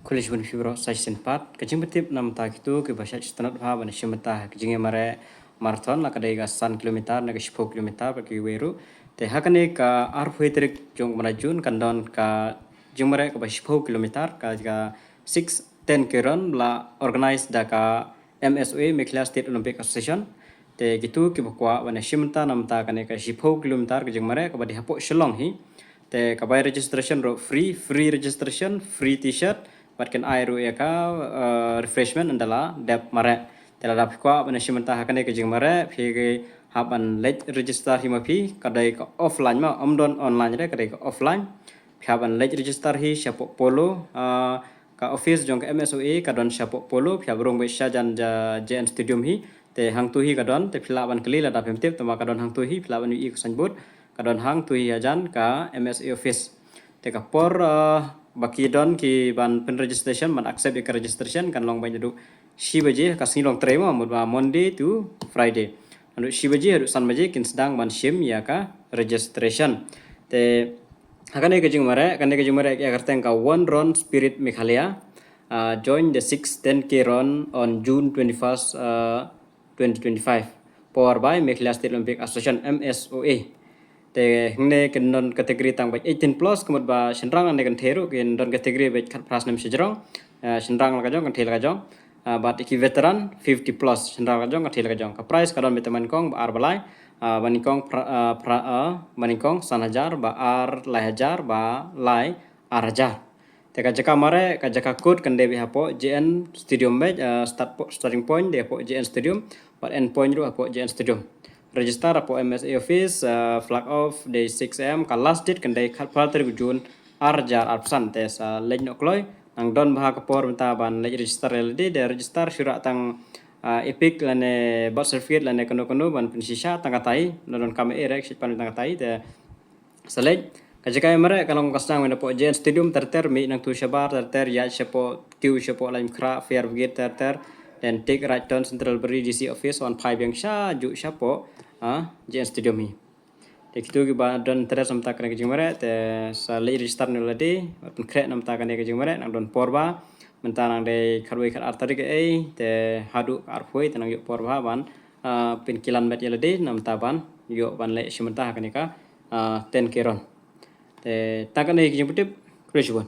Kulish fibro section part kajing betip nam ta gitu ke bahasa istanot ha ban shimata kajing mare marathon la kadai ga 1 kilometer na 10 kilometer ba ki weru te hakane ka ar fuitrik jong manajun kandon ka jing mare ka 10 kilometer ka 6 10 keron la organize da ka MSOA Mekhla State Olympic Association te gitu ki bakwa ban shimata nam ta kane ka 10 kilometer kajing mare ka ba di hapo shillong hi te ka by registration ro free registration free t-shirt batkan air ya ka refreshment andala dep mare tela dap kwa bana shimanta hakane ke jing mare phi ke haban let register himapi kadai ka offline ma omdon online re kadai ka offline haban let register hi shapo polo ka office jong ka MSOE kadon shapo polo phya brong be shajan ja JN stadium hi te hang tu hi kadon te phila ban kli la dap hemtep tama kadon hang tu hi phila ban i sanbut kadon hang tu hi ajan ka MSOE office te ka por baki don ki ban pen registration man accept ka registration kan long ban jadu shi baje ka sing long trema mud ba Monday to Friday anu shi baje adu san baje kin sedang man shim ya ka registration te hakane ke jing mare kane ke jing mare ya karteng ka one run spirit Meghalaya join the 6-10K run on June 21st 2025 powered by Meghalaya State Olympic Association MSOA te hne ken non kategori tang bai 18 plus kemud ba senrang ane kan theru ken don kategori bai khat pras nam sejrong senrang la kajong kan thel kajong bat iki veteran 50 plus senrang kajong kan thel kajong ka price kadon betaman kong ba ar balai banikong banikong 1,000 ba ar lai hajar ba lai ar hajar te ka jaka mare ka jaka code kan debi hapo JN stadium bai starting point de hapo JN stadium but end point ru hapo JN stadium register apo MSA office flag off day 6 am ka last date kan day khat palter June arjar arpsan te sa lejno kloy ang don baha ka por menta ban lej register LD de register syura tang epic lane birth certificate lane kono ban pensisa tang katai don kame erek sit pan tang katai te selej kajakai mare kalong kasang mena po JN stadium terter mi nang tu shabar terter ya shapo tiu shapo lain kra fair brigade terter dan take right turn central beri DC office on 5 yang sha ju shapo JN stadium hi te kitu ki ba don teres samta kan ke jingmare te sa le register no lade pun kre nam ta kan ke jingmare nang don porba menta nang de kharwe khar artari ke te hadu arphoi te nang yo porba ban pin kilan met yelade nam ta ban yo ban le shimenta kan ka 10 keron te ta kan ke jingputip kresibon